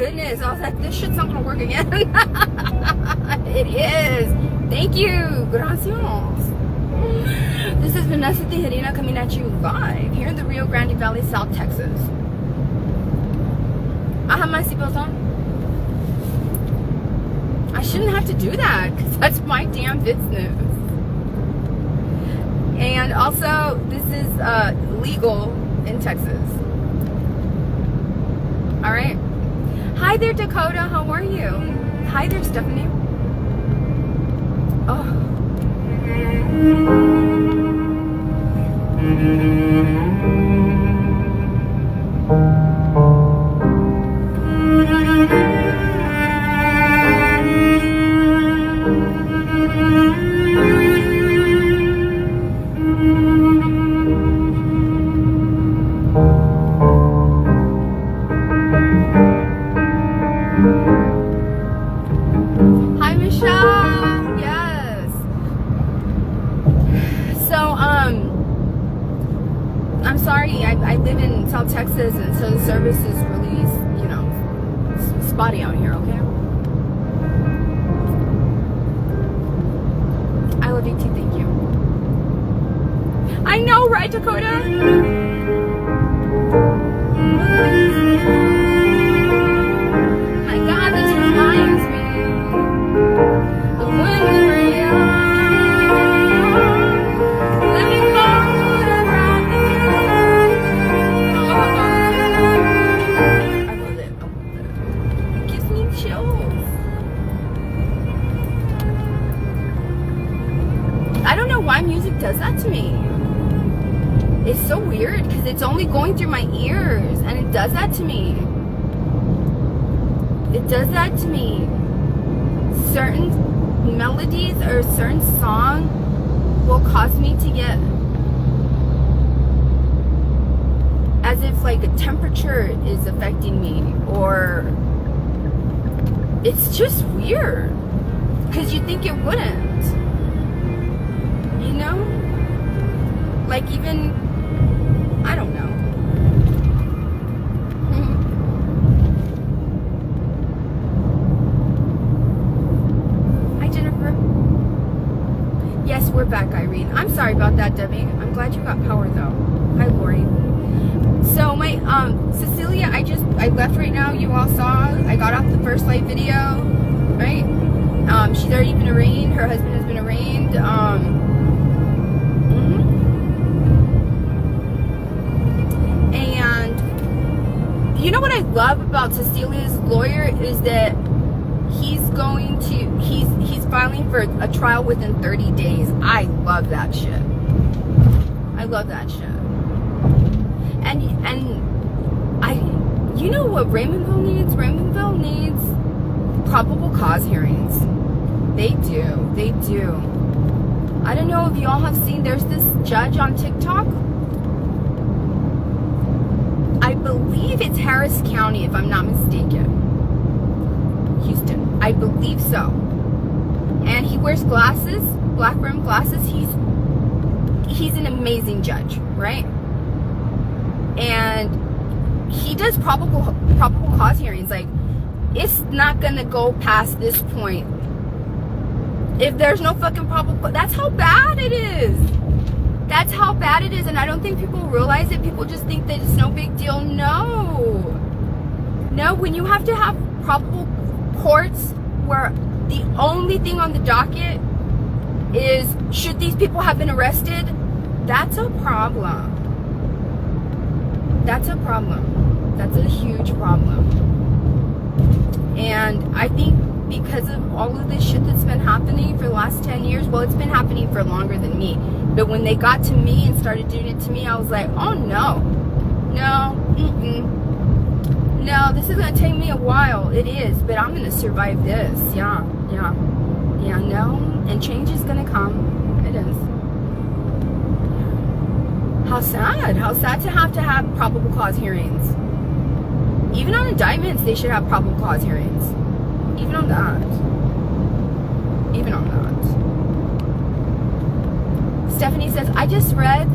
goodness. I was like, this shit's not gonna work again. It is. Thank you. Gracias. This is Vanessa Tijerina coming at you live here in the Rio Grande Valley, South Texas. I have my seatbelts on. I shouldn't have to do that because that's my damn business. And also, this is legal in Texas. All right. Hi there, Dakota. How are you? Hi there, Stephanie. Oh. Hi, Michelle. Yes. So, I'm sorry. I live in South Texas, and so the service is really, you know, spotty out here. Okay. I love you too. Thank you. I know, right, Dakota? My God, this reminds me of when we were young, living long around the I love it. It gives me chills. I don't know why music does that to me. It's so weird because it's only going through my ears and it does that to me. It does that to me. Certain melodies or a certain song will cause me to get as if like a temperature is affecting me, or it's just weird because you think it wouldn't, you know, like even I don't know. Hi, Jennifer. Yes, we're back, Irene. I'm sorry about that, Debbie. I'm glad you got power though. Hi, Lori. So my Cecilia, I left right now. You all saw. I got off the first live video, right? She's already been arraigned. Her husband has been arraigned. You know what I love about Cecilia's lawyer is that he's filing for a trial within 30 days. I love that shit. I love that shit. And you know what Raymondville needs? Raymondville needs probable cause hearings. They do. They do. I don't know if y'all have seen, there's this judge on TikTok. I believe it's Harris County, if I'm not mistaken. Houston. I believe so. And he wears glasses, black rimmed glasses. He's an amazing judge, right? And he does probable cause hearings. Like, it's not gonna go past this point if there's no fucking probable. That's how bad it is. That's how bad it is, and I don't think people realize it. People just think that it's no big deal. No, when you have to have probable courts where the only thing on the docket is should these people have been arrested, that's a problem. That's a problem. That's a huge problem. And I think because of all of this shit that's been happening for the last 10 years, well, it's been happening for longer than me. But when they got to me and started doing it to me, I was like, oh no. No, no, this is going to take me a while. It is, but I'm going to survive this. Yeah, no. And change is going to come. It is. How sad to have probable cause hearings. Even on indictments, they should have probable cause hearings. Even on that. Stephanie says, I just read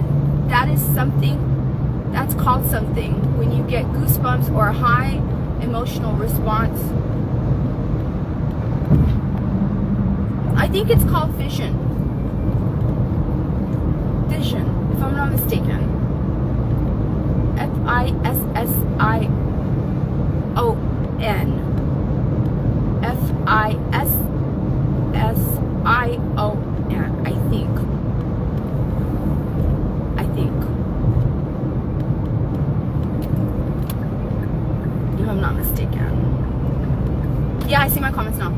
that's called something when you get goosebumps or high emotional response. I think it's called fission. Fission, if I'm not mistaken. Fission. Fission, I think. If I'm not mistaken. Yeah, I see my comments now.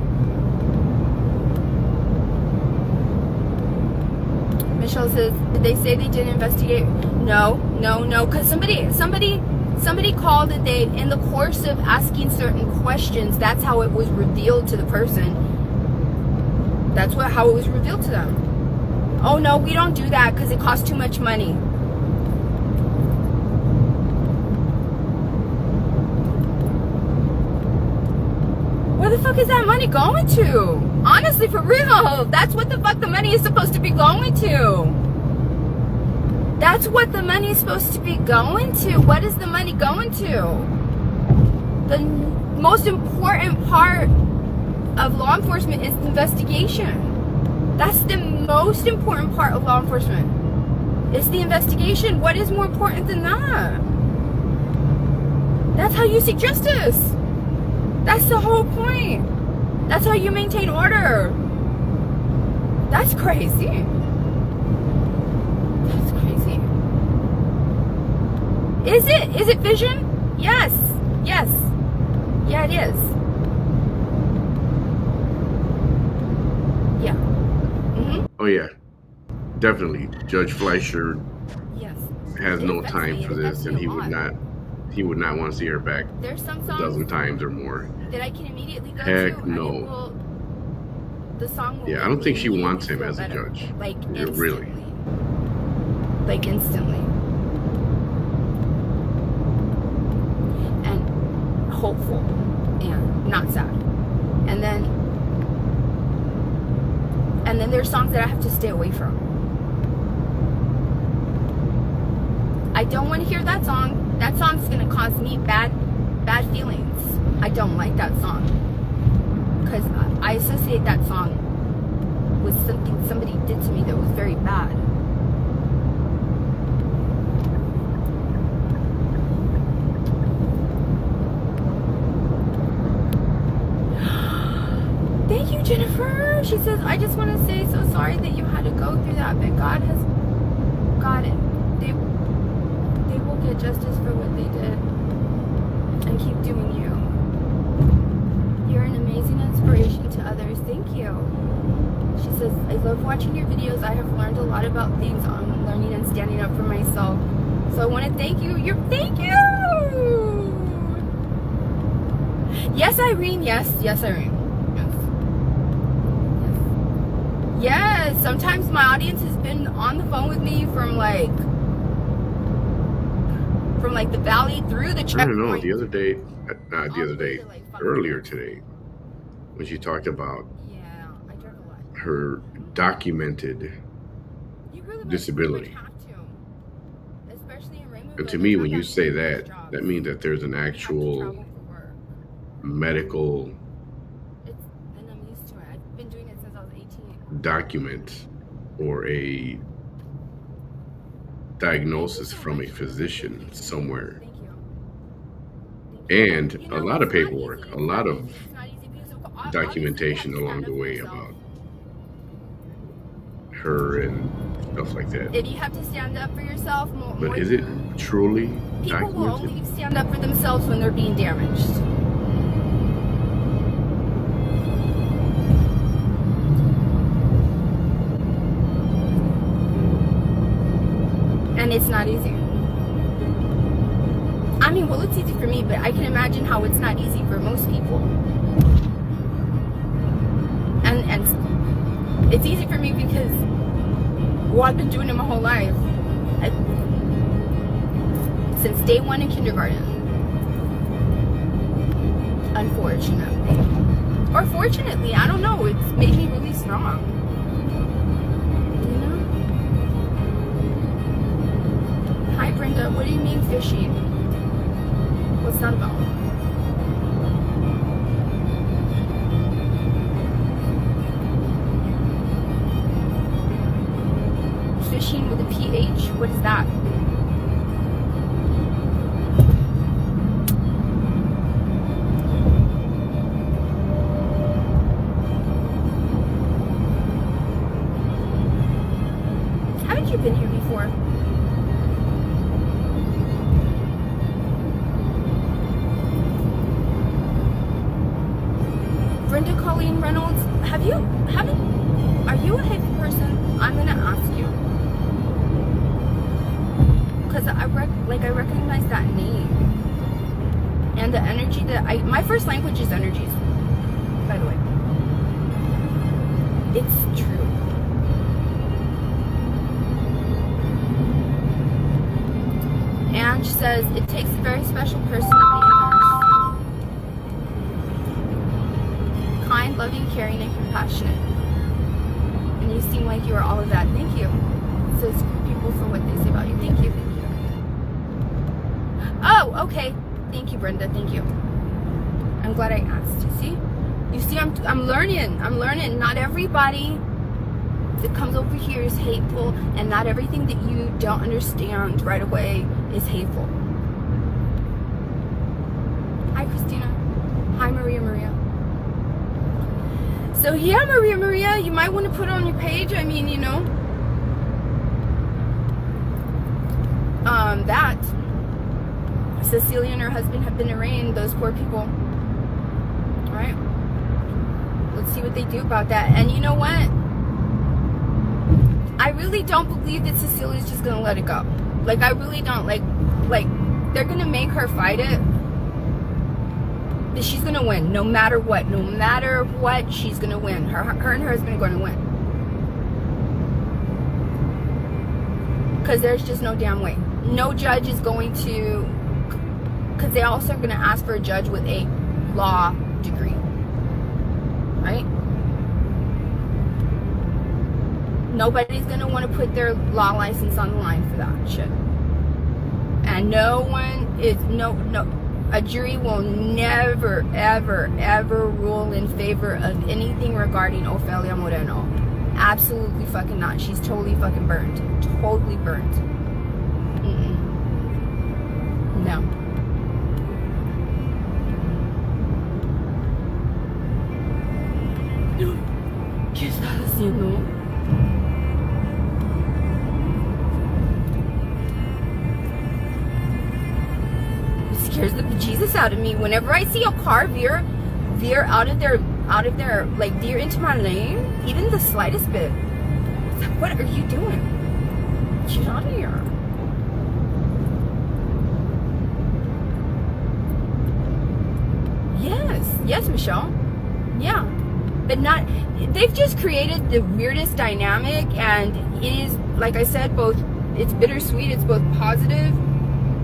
Michelle says, did they say they didn't investigate? No, because somebody called and they, in the course of asking certain questions, that's how it was revealed to the person. That's how it was revealed to them. Oh no, we don't do that because it costs too much money. Where the fuck is that money going to? Honestly, for real, that's what the fuck the money is supposed to be going to. That's what the money is supposed to be going to. What is the money going to? The most important part of law enforcement is the investigation. That's the most important part of law enforcement. It's the investigation. What is more important than that? That's how you seek justice. That's the whole point. That's how you maintain order. That's crazy. That's crazy. Is it fission? Yes. Yeah, it is. Yeah. Oh yeah, definitely. Judge Fleischer has no time for this, and he would not want to see her back There's some a songs dozen times or more. that I can immediately go Heck to. no. The song will Yeah, I don't think she immediately wants him feel as a better. judge. Like Yeah, instantly. really. Like instantly. And hopeful and not sad. And then there's songs that I have to stay away from. I don't want to hear that song. That song's gonna cause me bad feelings. I don't like that song because I associate that song with something somebody did to me that was very bad. Thank you, Jennifer. She says, I just want to say so sorry that you had to go through that, but God has got it. They will get justice for what they did. And keep doing you. You're an amazing inspiration to others. Thank you. She says, I love watching your videos. I have learned a lot about things on learning and standing up for myself. So I want to thank you. Thank you. Yes, Irene. Yes, Irene. Yes, sometimes my audience has been on the phone with me from like the valley through the checkpoint. I don't know. Earlier today, when she talked about her documented disability. And to me, when you say that, that means that there's an actual medical document or a diagnosis from a physician somewhere, and a lot of paperwork, a lot of documentation along the way about her and stuff like that. If you have to stand up for yourself, but is it truly people will documented? only stand up for themselves when they're being damaged. And it's not easy. I mean, well, it's easy for me, but I can imagine how it's not easy for most people. And it's easy for me because, well, I've been doing it my whole life. Since day one in kindergarten. Unfortunately. Or fortunately, I don't know. It's made me really strong. Hi Brenda, what do you mean fishy? What's that about? What is that? Haven't you been here before? Brenda Colleen Reynolds, are you a hippie person? I'm gonna ask you. Because I recognize that name. And the energy my first language is energies, by the way. It's true. And she says, it takes a very special person to be a nurse. Kind, loving, caring, and compassionate. And you seem like you are all of that. Thank you. It says, screw people for what they say about you. Thank you. Oh, okay. Thank you, Brenda. Thank you. I'm glad I asked. You see, I'm learning. I'm learning. Not everybody that comes over here is hateful, and not everything that you don't understand right away is hateful. Hi, Christina. Hi, Maria. So yeah, Maria, you might want to put it on your page. I mean, you know, that Cecilia and her husband have been arraigned. Those poor people. All right. Let's see what they do about that. And you know what? I really don't believe that Cecilia's just gonna let it go. Like, I really don't. Like they're gonna make her fight it. That she's gonna win, no matter what. No matter what, she's gonna win. Her and her husband are gonna win. Because there's just no damn way. No judge is going to. Because they also are gonna ask for a judge with a law degree, right? Nobody's gonna want to put their law license on the line for that shit. And a jury will never, ever rule in favor of anything regarding Ofelia Moreno. Absolutely fucking not. She's totally fucking burnt. Totally burnt. No. ¿Qué estás haciendo? Scares the bejesus out of me whenever I see a car veer out of their like veer into my lane, even the slightest bit. It's like, what are you doing? Get out of here. Yes, Michelle. Yeah, but not. They've just created the weirdest dynamic, and it is, like I said, both. It's bittersweet. It's both positive,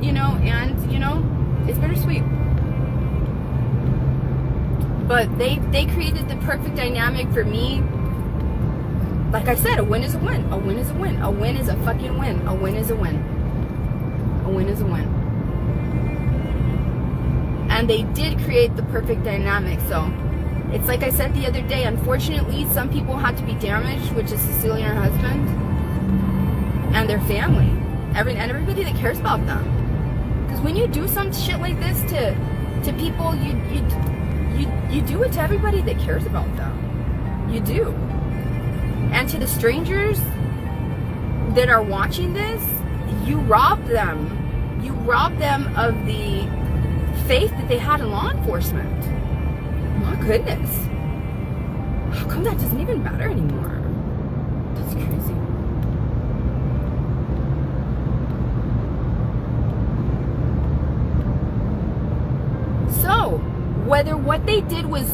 you know, and you know. It's bittersweet. But they created the perfect dynamic for me. Like I said, a win is a win. A win is a win. A win is a fucking win. A win is a win. A win is a win. And they did create the perfect dynamic. So it's like I said the other day, unfortunately, some people had to be damaged, which is Cecilia and her husband and their family. And everybody that cares about them. Because when you do some shit like this to people, you do it to everybody that cares about them. You do. And to the strangers that are watching this, you rob them. You rob them of the faith that they had in law enforcement. My goodness. How come that doesn't even matter anymore? That's crazy. So, whether what they did was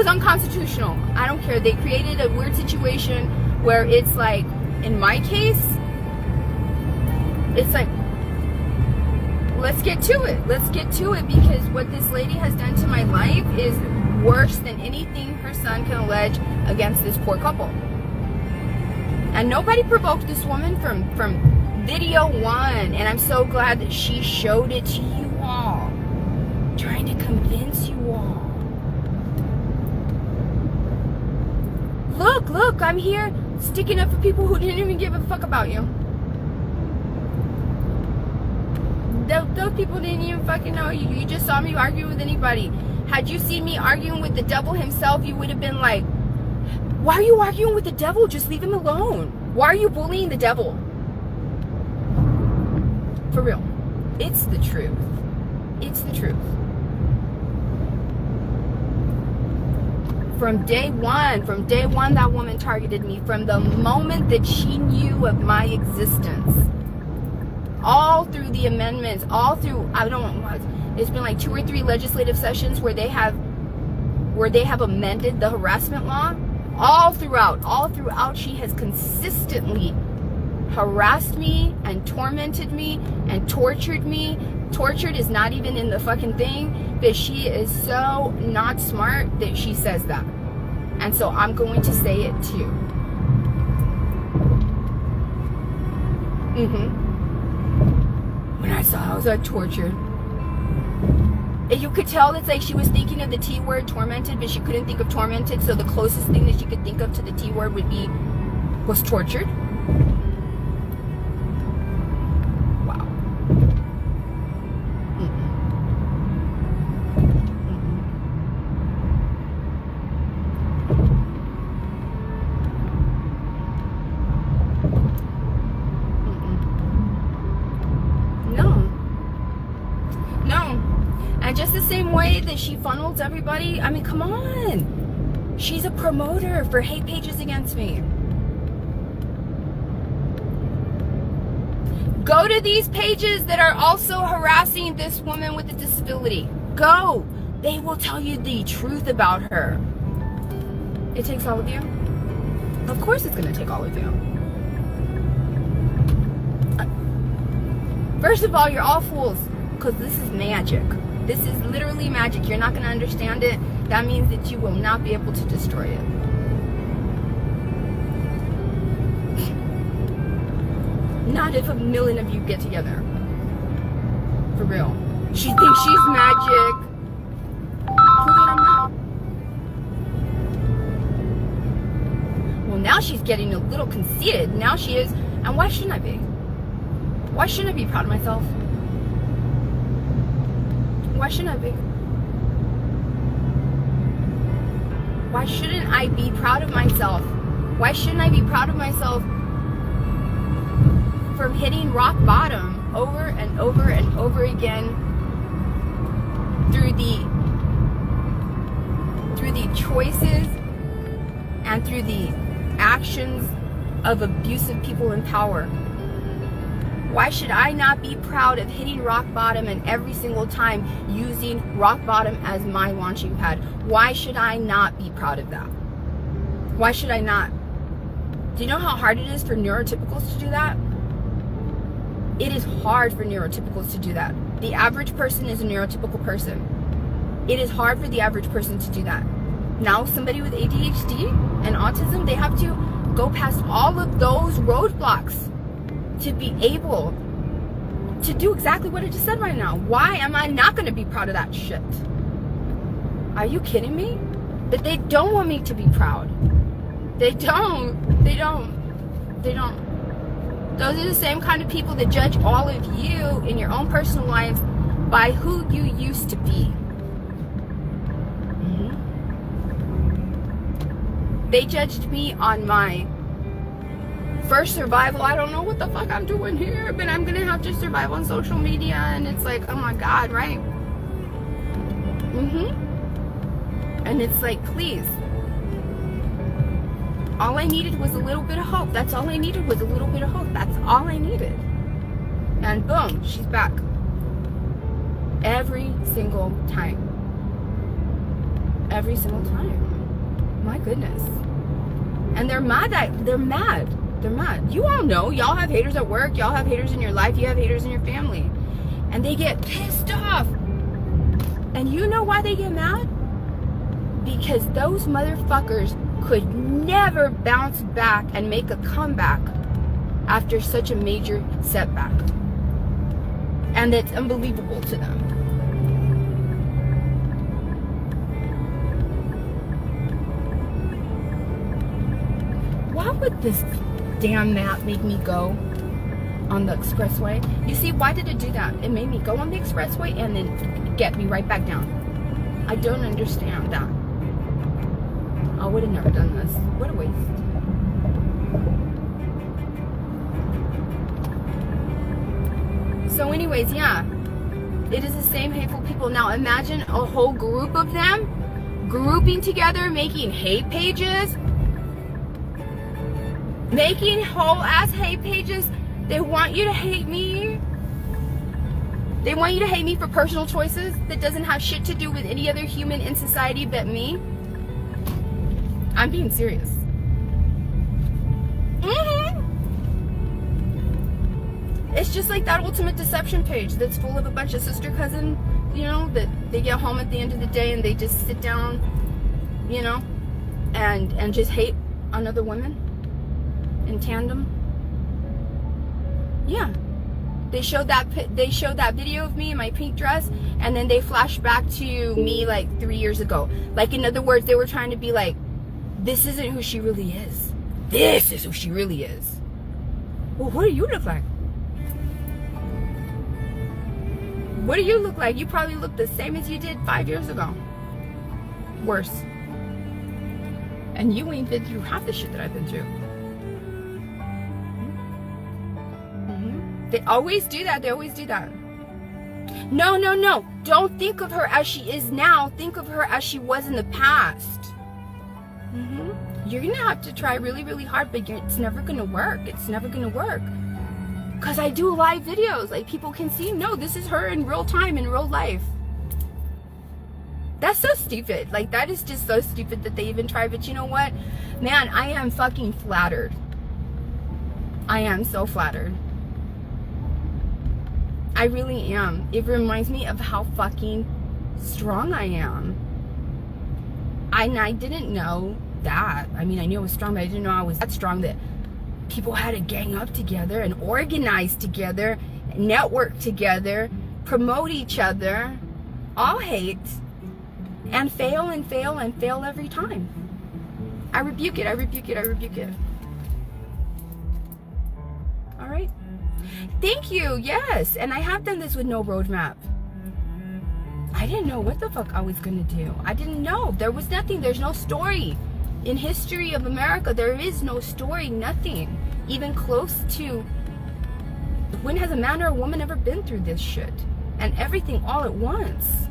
unconstitutional. I don't care. They created a weird situation where it's like, in my case, it's like, let's get to it. Let's get to it, because what this lady has done to my life is worse than anything her son can allege against this poor couple. And nobody provoked this woman from video one, and I'm so glad that she showed it to you all, trying to convince you all. Look, I'm here. Sticking up for people who didn't even give a fuck about you. Those people didn't even fucking know you. You just saw me argue with anybody. Had you seen me arguing with the devil himself, you would have been like, why are you arguing with the devil? Just leave him alone. Why are you bullying the devil? For real. It's the truth. It's the truth. From day one, that woman targeted me. From the moment that she knew of my existence. All through the amendments, all through, I don't know, it's been like 2 or 3 legislative sessions where they have amended the harassment law. All throughout, she has consistently harassed me and tormented me and tortured me. Tortured is not even in the fucking thing, but she is so not smart that she says that. And so I'm going to say it too. When I saw I was tortured. And you could tell it's like she was thinking of the T word, tormented, but she couldn't think of tormented, so the closest thing that she could think of to the T word was tortured. Wow. And just the same way that she funnels everybody, I mean, come on. She's a promoter for hate pages against me. Go to these pages that are also harassing this woman with a disability. Go. They will tell you the truth about her. It takes all of you? Of course it's going to take all of you. First of all, you're all fools, because this is magic. This is literally magic. You're not going to understand it. That means that you will not be able to destroy it. Not if a million of you get together. For real. She thinks she's magic. Proving I'm not. Well, now she's getting a little conceited. Now she is. And why shouldn't I be? Why shouldn't I be proud of myself? Why shouldn't I be? Why shouldn't I be proud of myself? Why shouldn't I be proud of myself for hitting rock bottom over and over and over again through the choices and through the actions of abusive people in power? Why should I not be proud of hitting rock bottom and every single time using rock bottom as my launching pad? Why should I not be proud of that? Why should I not? Do you know how hard it is for neurotypicals to do that? It is hard for neurotypicals to do that. The average person is a neurotypical person. It is hard for the average person to do that. Now somebody with ADHD and autism, they have to go past all of those roadblocks to be able to do exactly what I just said right now. Why am I not going to be proud of that shit? Are you kidding me? But they don't want me to be proud. They don't. Those are the same kind of people that judge all of you in your own personal lives by who you used to be. They judged me on my first survival. I don't know what the fuck I'm doing here, but I'm gonna have to survive on social media, and it's like, oh my god, right? And it's like, please, all I needed was a little bit of hope. That's all I needed was a little bit of hope. That's all I needed. And boom, she's back. Every single time. Every single time. My goodness. And they're mad. They're mad. You all know. Y'all have haters at work. Y'all have haters in your life. You have haters in your family. And they get pissed off. And you know why they get mad? Because those motherfuckers could never bounce back and make a comeback after such a major setback. And it's unbelievable to them. would this damn map make me go on the expressway? You see, why did it do that? It made me go on the expressway and then get me right back down. I don't understand that. I would have never done this. What a waste. So anyways, yeah, it is the same hateful people. Now imagine a whole group of them grouping together, making hate pages, making whole ass hate pages. They want you to hate me. They want you to hate me for personal choices that doesn't have shit to do with any other human in society but me. I'm being serious. It's just like that Ultimate Deception page that's full of a bunch of sister cousin, you know, that they get home at the end of the day and they just sit down, you know, and just hate on other women in tandem. Yeah. They showed that video of me in my pink dress, and then they flashed back to me like 3 years ago. Like, in other words, they were trying to be like, this isn't who she really is. This is who she really is. Well, what do you look like? What do you look like? You probably look the same as you did 5 years ago. Worse. And you ain't been through half the shit that I've been through. They always do that. They always do that. No, no, no. Don't think of her as she is now. Think of her as she was in the past. You're going to have to try really, really hard, but it's never going to work. It's never going to work. Because I do live videos. Like, people can see, no, this is her in real time, in real life. That's so stupid. Like, that is just so stupid that they even try. But you know what? Man, I am fucking flattered. I am so flattered. I really am. It reminds me of how fucking strong I am. I didn't know that. I mean, I knew I was strong, but I didn't know I was that strong that people had to gang up together and organize together, network together, promote each other, all hate, and fail and fail and fail every time. I rebuke it. I rebuke it. I rebuke it. All right. Thank you. Yes. And I have done this with no roadmap. I didn't know what the fuck I was going to do. I didn't know. There was nothing. There's no story. In history of America, there is no story, nothing. Even close to, when has a man or a woman ever been through this shit? And everything all at once.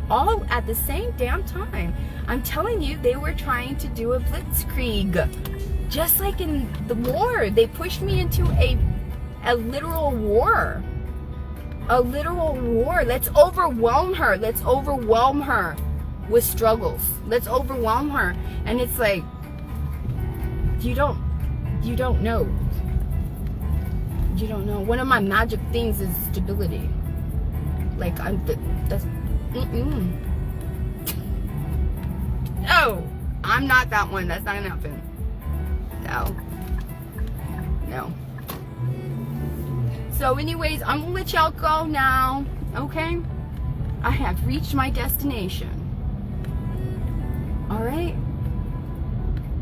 All at the same damn time. I'm telling you, they were trying to do a blitzkrieg. Just like in the war. They pushed me into a literal war. A literal war. Let's overwhelm her. Let's overwhelm her with struggles. Let's overwhelm her. And it's like, you don't know. You don't know. One of my magic things is stability. Like, no, I'm not that one. That's not gonna happen. No. So anyways, I'm gonna let y'all go now. Okay? I have reached my destination. Alright?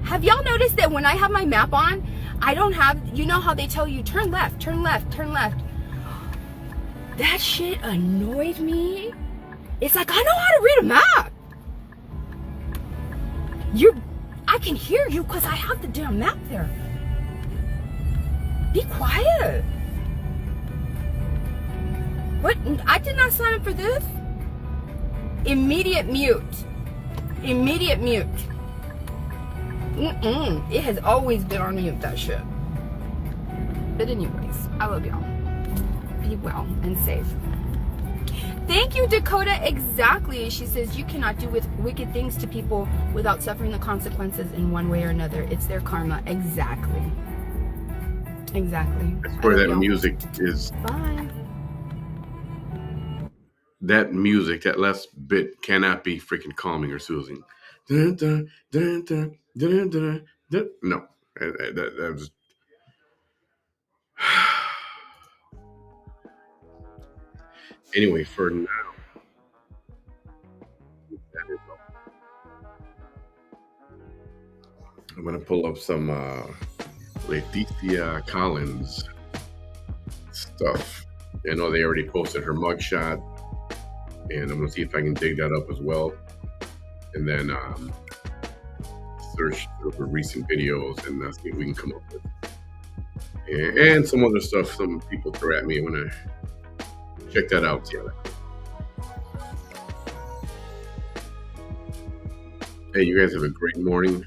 Have y'all noticed that when I have my map on, I don't have, you know how they tell you turn left, turn left, turn left. That shit annoyed me. It's like, I know how to read a map. I can hear you because I have the damn map there. Be quiet. What? I did not sign up for this. Immediate mute. Immediate mute. It has always been on mute, that shit. But anyways, I love y'all. Be well and safe. Thank you, Dakota. Exactly. She says, you cannot do wicked things to people without suffering the consequences in one way or another. It's their karma. Exactly. Exactly. That's where that music is. Bye. That music, that last bit cannot be freaking calming or soothing. Dun, dun, dun, dun, dun, dun, dun. No. That was... Anyway, for now, that is all. I'm going to pull up some Leticia Collins stuff. I know they already posted her mugshot, and I'm gonna see if I can dig that up as well, and then search for recent videos and see what we can come up with, and some other stuff. Some people throw at me. I want to check that out. See how that. Hey, you guys have a great morning,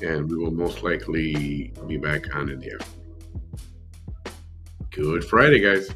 and we will most likely be back on in the afternoon. Good Friday, guys.